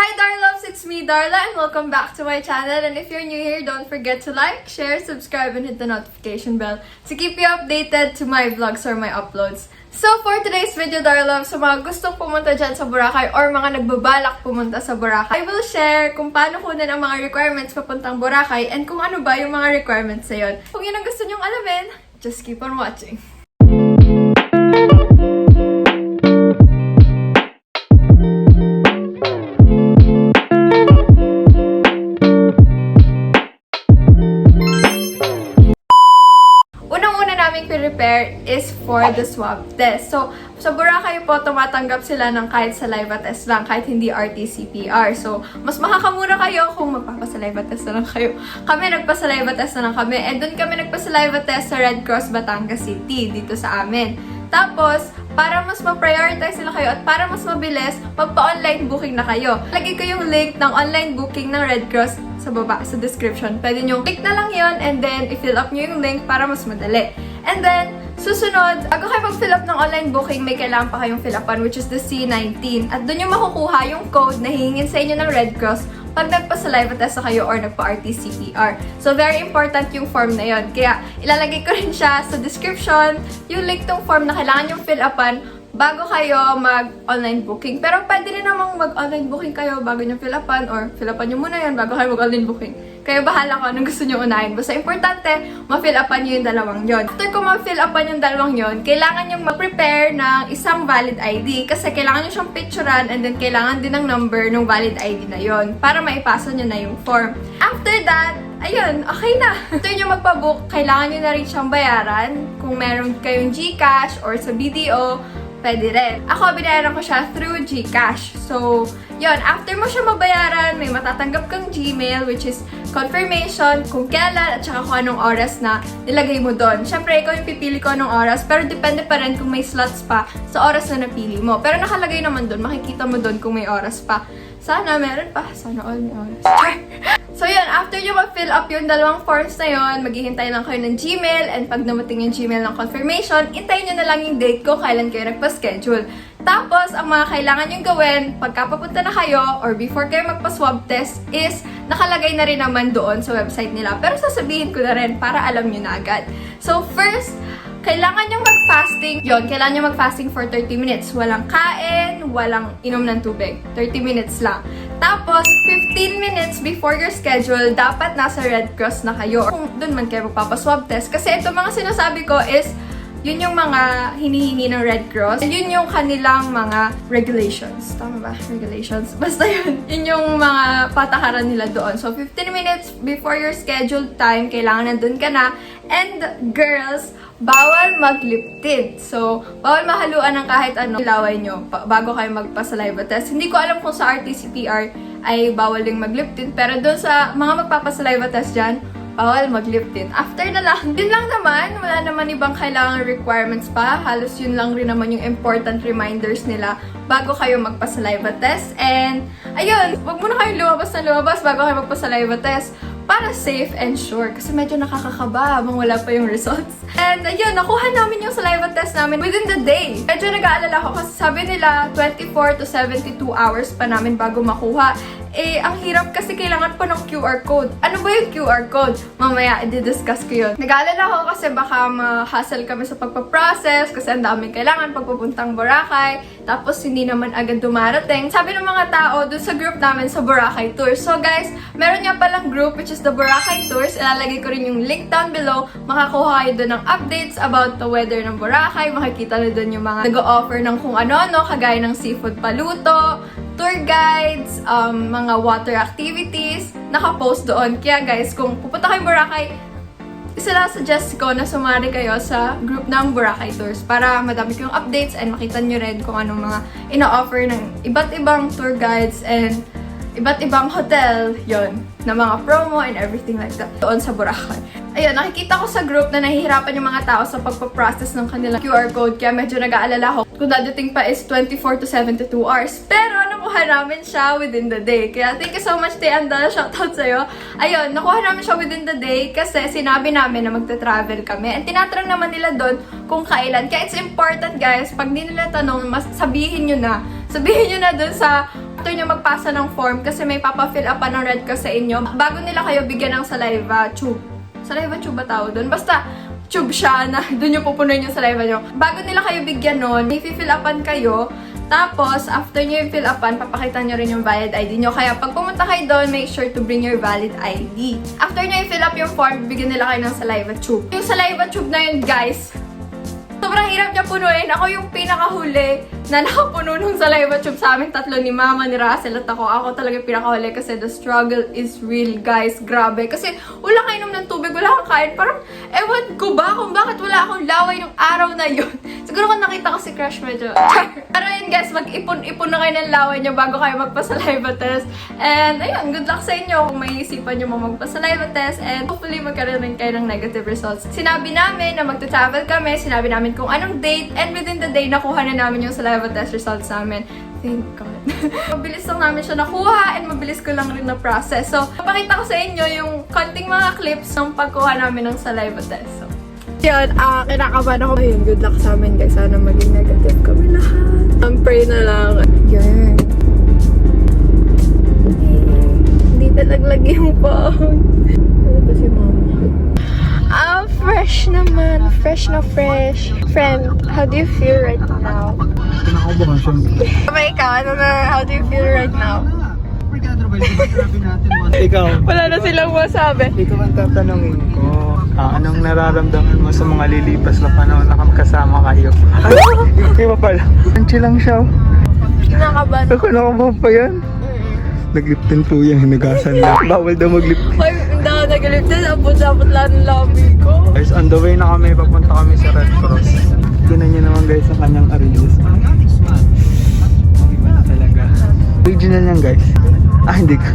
Hi Darloves, it's me Darla and welcome back to my channel. And if you're new here, don't forget to like, share, subscribe, and hit the notification bell to keep you updated to my vlogs or my uploads. So for today's video Darloves, sa mga gustong pumunta dyan sa Boracay or mga nagbabalak pumunta sa Boracay, I will share kung paano kunin ang mga requirements papuntang Boracay and kung ano ba yung mga requirements na yun. Kung yun ang gusto nyong alamin, just keep on watching. Prepare is for the swab test. So, sa Boracay po, tumatanggap sila ng kahit saliva test lang, kahit hindi RT PCR. So, mas makakamura kayo kung magpapasaliva test na lang kayo. Kami, nagpasaliva test na lang kami. And doon kami nagpasaliva test sa Red Cross Batangas City, dito sa amin. Tapos, para mas ma-prioritize sila kayo at para mas mabilis, magpa-online booking na kayo. Lagay ko yung link ng online booking ng Red Cross sa baba, sa description. Pwede nyo click na lang yon and then i-fill up nyo yung link para mas madali. And then, susunod, bago kayo mag-fill up ng online booking, may kailangan pa kayong fill upan, which is the C19. At doon yung makukuha yung code na hihingin sa inyo ng Red Cross pag nagpa-saliva test na kayo or nagpa-RT PCR. So, very important yung form na yon. Kaya, ilalagay ko rin siya sa description, yung link tong form na kailangan yung fill upan bago kayo mag-online booking. Pero pwede rin namang mag-online booking kayo bago nyo fill upan or fill upan nyo muna yan bago kayo mag-online booking. Kayo bahala kung anong gusto nyo unahin. Basta importante, ma-fill upan nyo yung dalawang yon. After ko ma-fill upan yung dalawang yon, kailangan nyo mag-prepare ng isang valid ID kasi kailangan nyo siyang picturean and then kailangan din ng number ng valid ID na yon para maipasa nyo na yung form. After that, ayun, okay na. After nyo magpa-book, kailangan nyo na rin siyang bayaran. Kung meron kayong GCash or sa BDO, pwede rin. Ako, binayaran ko siya through GCash. So, yun, after mo siya mabayaran, may matatanggap kang Gmail, which is confirmation kung kailan at saka kung anong oras na nilagay mo doon. Siyempre, ikaw yung pipili ko anong oras, pero depende pa rin kung may slots pa sa oras na napili mo. Pero nakalagay naman doon, makikita mo doon kung may oras pa. Sana meron pa. Sana all may oras. So yun, after nyo mag-fill up yung dalawang forms na yun, maghihintay lang kayo ng Gmail and pag dumating yung Gmail ng confirmation, hintayin nyo na lang yung date kung kailan kayo nagpa-schedule. Tapos, ang mga kailangan nyo gawin pagka papunta na kayo or before kayo magpa-swab test is nakalagay na rin naman doon sa website nila. Pero sasabihin ko na rin para alam nyo na agad. So first, kailangan nyo mag-fasting. Yun, kailangan nyo mag-fasting for 30 minutes. Walang kain, walang inom ng tubig. 30 minutes lang. Tapos, 15 minutes before your schedule, dapat nasa Red Cross na kayo. Kung doon man kayo magpapaswab test. Kasi ito mga sinasabi ko is, yun yung mga hinihingi ng Red Cross. Yun yung kanilang mga regulations. Tama ba? Regulations? Basta yun. Yun yung mga patakaran nila doon. So, 15 minutes before your scheduled time, kailangan nandun ka na. And, girls, bawal mag-lip tint. So, bawal mahaluan ng kahit ano laway nyo bago kayo magpa-saliva test. Hindi ko alam kung sa RT-PCR ay bawal ding mag-lip tint. Pero doon sa mga magpapa-saliva test dyan, bawal mag-lip tint. After na lang. Yun lang naman. Wala naman ibang kailangan requirements pa. Halos yun lang rin naman yung important reminders nila bago kayo magpa-saliva test. And, ayun, wag muna kayong lumabas na lumabas bago kayo magpa-saliva test para safe and sure. Kasi medyo nakakakaba habang wala pa yung results. And ayun, nakuha namin yung saliva test namin within the day. Medyo nag-aalala ko kasi sabi nila 24 to 72 hours pa namin bago makuha. Eh, ang hirap kasi kailangan pa ng QR code. Ano ba yung QR code? Mamaya, i-discuss ko yun. Nag-aalala ko kasi baka ma-hassle kami sa pagpaprocess kasi ang daming kailangan pagpupuntang Boracay. Tapos, hindi naman agad dumarating. Sabi ng mga tao dun sa group namin sa Boracay Tours. So guys, meron nga palang group which is the Boracay Tours. Ilalagay ko rin yung link down below. Makakuha kayo dun ng updates about the weather ng Boracay. Makikita na dun yung mga nag-o-offer ng kung ano-ano, kagaya ng seafood paluto, tour guides, mga water activities, naka-post doon. Kaya guys, kung pupunta kayo Boracay, suggest ko na sumali kayo sa group ng Boracay Tours para madami kayong updates and makita nyo rin kung anong mga ina-offer ng iba't ibang tour guides and iba't ibang hotel, yon na mga promo and everything like that doon sa Boracay. Ayun, nakikita ko sa group na nahihirapan yung mga tao sa pagpaprocess ng kanilang QR code kaya medyo nag-aalala ko kung dadating pa is 24 to 72 hours. Pero nakuha namin siya within the day. Kaya thank you so much, Andala. Shoutout sa'yo. Ayun, nakuha namin siya within the day kasi sinabi namin na magta-travel kami. And tinatanong naman nila doon kung kailan. Kaya it's important, guys, pag di nila tanong, mas sabihin nyo na. Sabihin nyo na doon sa After nyo magpasa ng form, kasi may papafill up pa ng Red Cross sa inyo, bago nila kayo bigyan ng saliva tube. Saliva tube ba tawag doon? Basta, tube siya na doon nyo pupunuin yung saliva nyo. Bago nila kayo bigyan nun, may fill upan kayo. Tapos, after nyo yung fill upan, papakita nyo rin yung valid ID nyo. Kaya pag pumunta kayo doon, make sure to bring your valid ID. After nyo i-fill up yung form, bigyan nila kayo ng saliva tube. Yung saliva tube na yun, guys, sobrang hirap niya punuin. Ako yung pinakahuli na nakapuno ng saliva tube sa amin tatlo, ni Mama, ni Russell at ako. Ako talaga yung pinakahuli kasi the struggle is real, guys. Grabe. Kasi wala kayo inom ng tubig, wala kang kain. Parang, ewan ko ba kung bakit wala akong laway nung araw na yun. Siguro kung nakita ko si Crush medyo. Pero yun, guys, mag-ipon-ipon na kayo ng laway nyo bago kayo magpa-saliva test. And ayun, good luck sa inyo kung may isipan nyo magpa-saliva test. And hopefully magkaroon rin kayo ng negative results. Sinabi namin na magta-travel kami, sinabi namin kung anong date, and within the day, nakuha na namin yung saliva test results namin. Thank God. Mabilis lang namin siya nakuha, and mabilis ko lang rin na-process. So, papakita ko sa inyo yung konting mga clips ng pagkuha namin ng saliva test. So, yun, kinakabahan ako. Ayun, good luck sa amin, guys. Sana maging negative kami lahat. Pray na lang. Yun. Hindi nalaglag yung phone. Ano ba si Mama? Fresh naman. Fresh na fresh. Friend, how do you feel right now? Kinakabahan siya. Ikaw, how do you feel right now? Ikaw. Wala na silang masabi. Ikaw ang tatanungin ko. Anong nararamdaman mo sa mga lilipas na panahon na kasama kayo? Iba pala. Anchi lang siya. Kinakabahan. Ako nakabahan pa yan? Nagliptin po yan, hinugasan na. Bawal daw magliptin. Ay, hindi ako nagliptin. Abot-abot lang ng labi ko. Guys, on the way na kami, papunta kami sa Red Cross. Tignan niyo naman guys ang kanyang arranges. Iba na talaga. Original yan guys. Hindi ka.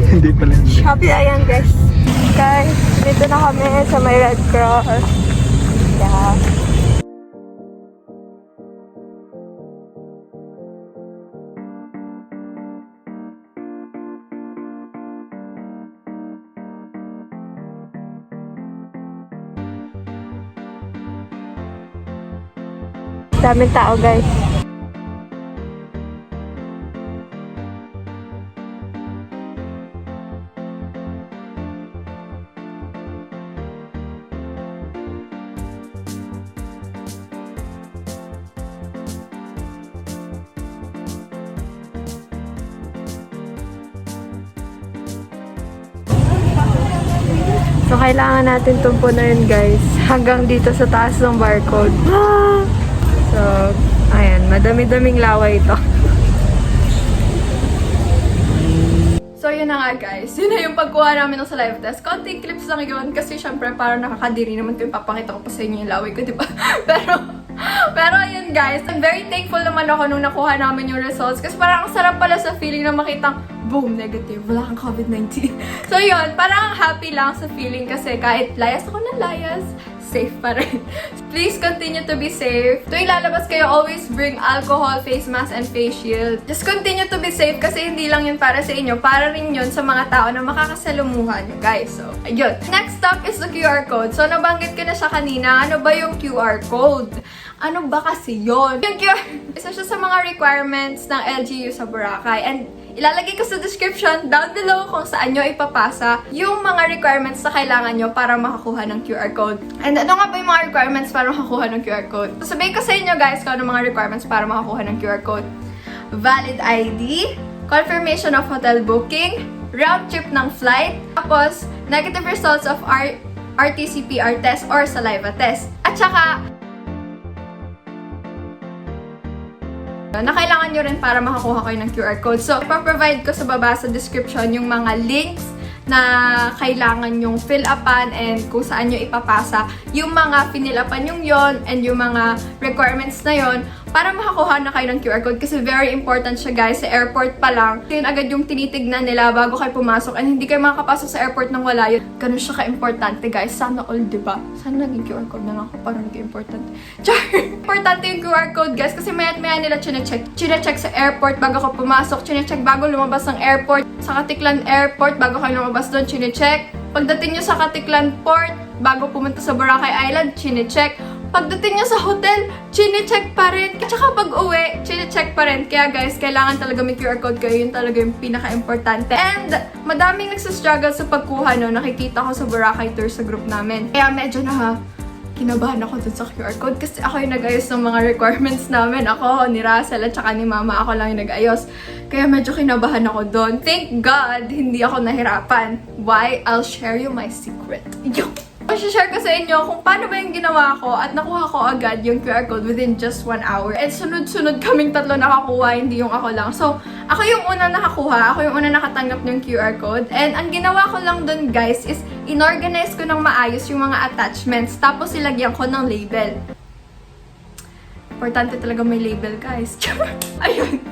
Hindi pala. Shopee, ayan guys. Guys, dito na kami sa may Red Cross. Yeah. Daming tao, guys. So, kailangan natin tumpunin, guys, hanggang dito sa taas ng barcode. So, ayan, madami-daming laway ito. So, yun na nga, guys. Yun na yung pagkuha namin ng saliva test. Konting clips lang yun kasi syempre parang nakakadiri naman ko yung papakita ko pa sa inyo yung laway ko, diba? Pero yun, guys. I'm very thankful naman ako nung nakuha namin yung results kasi parang ang sarap pala sa feeling na makitang boom, negative. Wala kang COVID-19. So, yun. Parang happy lang sa feeling kasi kahit layas ako ng layas, safe pa rin. Please continue to be safe. Tuwing lalabas kayo, always bring alcohol, face mask, and face shield. Just continue to be safe kasi hindi lang yun para sa inyo. Para rin yun sa mga tao na makakasalumuhan nyo, guys. So, ayun. Next up is the QR code. So, nabanggit ko na siya kanina. Ano ba yung QR code? Ano ba kasi yun? Yung QR, isa siya sa mga requirements ng LGU sa Boracay. And ilalagay ko sa description down below kung saan nyo ipapasa yung mga requirements na kailangan nyo para makakuha ng QR code. And ano nga ba yung mga requirements para makakuha ng QR code? Sabihin ko sa inyo guys kung ano mga requirements para makakuha ng QR code. Valid ID, confirmation of hotel booking, round trip ng flight, tapos negative results of RT PCR test or saliva test. At saka na kailangan nyo rin para makakuha kayo ng QR code. So, ipaprovide ko sa baba sa description yung mga links na kailangan yung fill upan and kung saan nyo ipapasa yung mga finill upan yung yon and yung mga requirements na yon para makakuha na kayo ng QR code kasi very important siya guys. Sa airport pa lang, yun agad yung tinitignan nila bago kayo pumasok and hindi kayo makakapasok sa airport nang wala yun. Ganun siya ka-importante guys. Sana all, diba? Sana naging QR code na lang ako para naging importante. Char! Importante yung QR code guys kasi maya nila chinecheck. Chinecheck sa airport bago ka pumasok. Chinecheck bago lumabas ng airport. Sa Katiklan Airport bago kayo lumabas doon, chinecheck. Pagdating nyo sa Katiklan Port, bago pumunta sa Boracay Island, chinecheck. pagdating niya sa hotel, chine-check pa rin. At saka pag uwi, chine-check pa rin. Kaya guys, kailangan talaga may QR code kayo. Yun talaga yung pinaka-importante. And madaming nagsastruggle sa pagkuha, no? Nakikita ko sa Boracay tour sa group namin. Kaya medyo kinabahan ako dun sa QR code kasi ako yung nag-ayos ng mga requirements namin. Ako, ni Russell, at saka ni Mama, ako lang yung nag-ayos. Kaya medyo kinabahan ako dun. Thank God, hindi ako nahirapan. Why? I'll share you my secret. I-share ko sa inyo kung paano ba yung ginawa ko at nakuha ko agad yung QR code within just 1 hour. And sunod-sunod kaming tatlo nakakuha, hindi yung ako lang. So, ako yung una nakakuha, ako yung una nakatanggap ng QR code. And ang ginawa ko lang dun guys is inorganize ko ng maayos yung mga attachments. Tapos ilagyan ko ng label. Importante talaga may label guys. Ayun.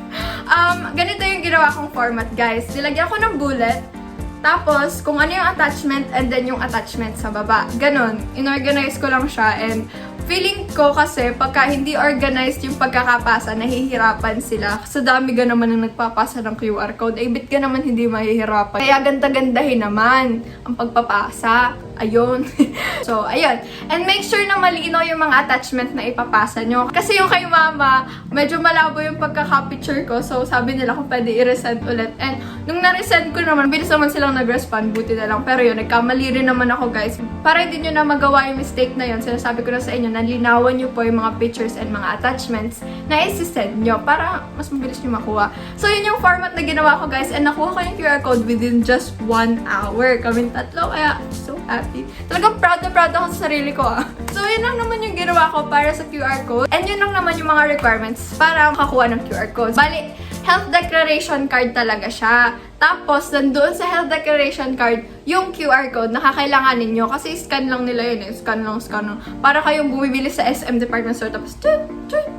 Ganito yung ginawa kong format guys. Nilagyan ko ng bullet. Tapos, kung ano yung attachment and then yung attachment sa baba. Ganon. Inorganize ko lang siya and feeling ko kasi pagka hindi organized yung pagkakapasa, nahihirapan sila. Sa dami ka naman ang nagpapasa ng QR code, ay bit ka naman hindi mahihirapan. Kaya ganda-gandahin naman ang pagpapasa. Ayun. So, ayun. And make sure na malinaw yung mga attachment na ipapasa nyo. Kasi yung kay Mama, medyo malabo yung pagkaka-picture ko. So, sabi nila kung pwede i-resend ulit. And nung na-resend ko naman, bilis naman silang nag-respond. Buti na lang. Pero yun, nagkamali rin naman ako guys. Para hindi nyo na magawa yung mistake na yun, sinasabi ko na sa inyo, nalinawan nyo po yung mga pictures and mga attachments na isi-send nyo para mas mabilis nyo makuha. So, yun yung format na ginawa ko guys. And nakuha ko yung QR code within just 1 hour. Kaming tatlo, kaya so happy. Talagang proud na proud ako sa sarili ko So, yun lang naman yung ginawa ko para sa QR code. And yun lang naman yung mga requirements para makakuha ng QR code. Bali, health declaration card talaga siya. Tapos, nandoon sa health declaration card, yung QR code na kakailanganin nyo. Kasi scan lang nila yun eh. Scan lang. Para kayong bumibili sa SM department store. Tapos,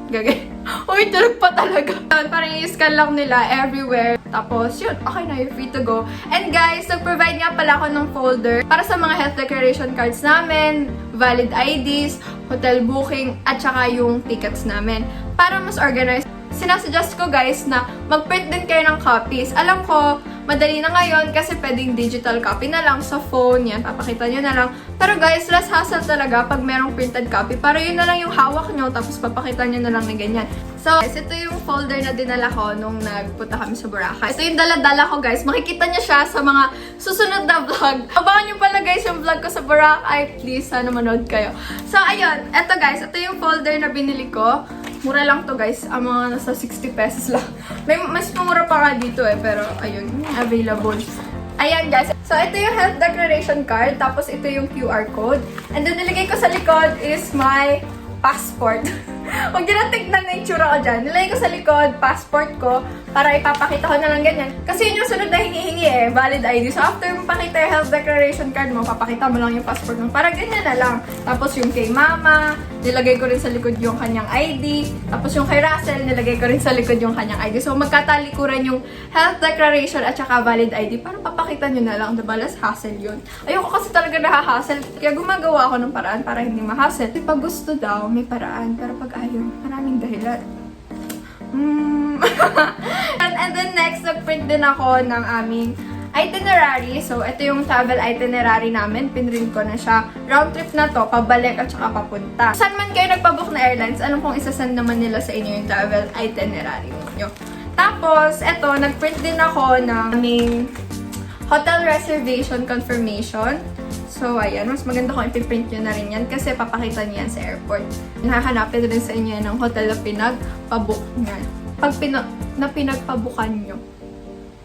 gagay. Uy, tulog pa talaga. Parang i-scan lang nila everywhere. Tapos, yun. Okay na, you're free to go. And guys, nag-provide nga pala ako ng folder para sa mga health declaration cards namin, valid IDs, hotel booking, at saka yung tickets namin. Para mas organized. Sinasuggest ko guys na mag-print din kayo ng copies. Alam ko, madali na ngayon kasi pwedeng digital copy na lang sa phone. Yan, papakita nyo na lang. Pero guys, less hassle talaga pag merong printed copy. Para yun na lang yung hawak nyo, tapos papakita nyo na lang na ganyan. So, guys, ito yung folder na dinala ko nung nagpunta kami sa Boracay. Ito yung dala-dala ko guys. Makikita nyo siya sa mga susunod na vlog. Abangan nyo pala guys yung vlog ko sa Boracay. Please, sana manood kayo. So, ayun. Ito guys, ito yung folder na binili ko. Mura lang to guys. Ang mga nasa 60 pesos lang. May mas mura pa nga dito eh. Pero ayun, available. Ayan guys. So ito yung health declaration card. Tapos ito yung QR code. And then nilagay ko sa likod is my passport. Huwag nyo na tignan na itsura ko dyan. Nilagay ko sa likod, passport ko, para ipapakita ko na lang ganyan. Kasi yun yung sunod na hinihingi eh, valid ID. So after mo pakita yung health declaration card mo, papakita mo lang yung passport mo. Para ganyan na lang. Tapos yung kay Mama, nilagay ko rin sa likod yung kanyang ID. Tapos yung kay Russell, nilagay ko rin sa likod yung kanyang ID. So magkatalikuran yung health declaration at saka valid ID. Para papakita nyo na lang, diba? Less hassle yun. Ayoko kasi talaga nahahassle. Kaya gumagawa ako ng paraan para hindi mahassle. Pag gusto daw, may paraan. Pero pag ayaw, maraming dahilan. And then next, nag-print din ako ng aming itinerary. So, ito yung travel itinerary namin. Pinrint ko na siya. Round trip na to, pabalik at saka papunta. Saan man kayo nagpabook na airlines, alam kong isasend naman nila sa inyo yung travel itinerary nyo. Tapos, ito, nag-print din ako ng aming hotel reservation confirmation. So, ayan. Mas maganda kung ipiprint nyo na rin yan kasi papakita nyo yan sa airport. Hahanapin din sa inyo ng hotel na pinagpabook nyo. Pag pinagpabukan nyo.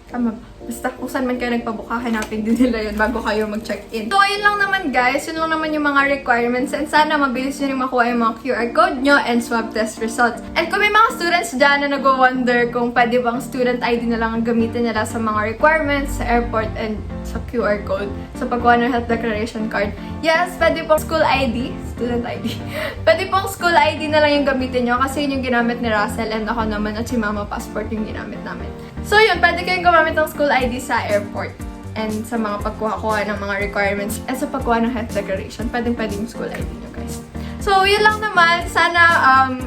Tama ba? Basta kung saan man kayo nagpabook, hahanapin din nila yun bago kayo mag-check-in. So, ayun lang naman guys. Yun lang naman yung mga requirements. And sana mabilis nyo rin makuha yung mga QR code nyo and swab test results. And kung may mga students dyan na nag-wonder kung pwede bang student ID na lang ang gamitin nila sa mga requirements sa airport and sa QR code sa pagkuha ng health declaration card. Yes, pwede pong school ID, student ID. Pwede pong school ID na lang yung gamitin nyo kasi yun yung ginamit ni Russell and ako naman at si Mama passport yung ginamit namin. So yun, pwede kayong gumamit ng school ID sa airport and sa mga pagkuha-kuha ng mga requirements at sa pagkuha ng health declaration. Pwede yung school ID nyo guys. So yun lang naman. Sana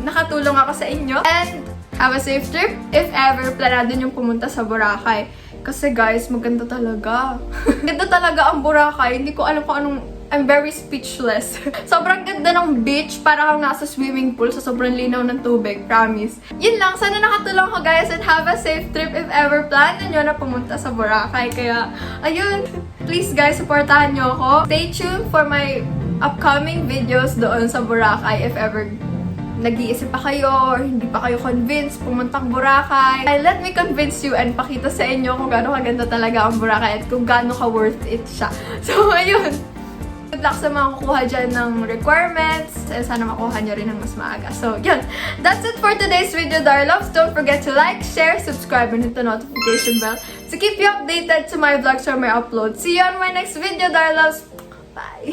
nakatulong ako sa inyo and have a safe trip if ever planado nyo pumunta sa Boracay. Kasi guys, maganda talaga. Maganda talaga ang Boracay. Hindi ko alam kung anong I'm very speechless. Sobrang ganda ng beach, para kang nasa swimming pool sa sobrang linaw ng tubig, promise. Yun lang, sana nakatulong ko guys, and have a safe trip if ever plan nyo na pumunta sa Boracay. Kaya, ayun, please guys, supportahan nyo ako. Stay tuned for my upcoming videos doon sa Boracay if ever nag-iisip pa kayo or hindi pa kayo convinced pumuntang Boracay. Let me convince you and pakita sa inyo kung gaano kaganda talaga ang Boracay at kung gaano ka worth it siya. So, ayun. Good luck sa mga kukuha dyan ng requirements. Sana makuha nyo rin ng mas maaga. So, yun. That's it for today's video, Darloves. Don't forget to like, share, subscribe, and hit the notification bell to keep you updated to my vlogs or my uploads. See you on my next video, Darloves. Bye!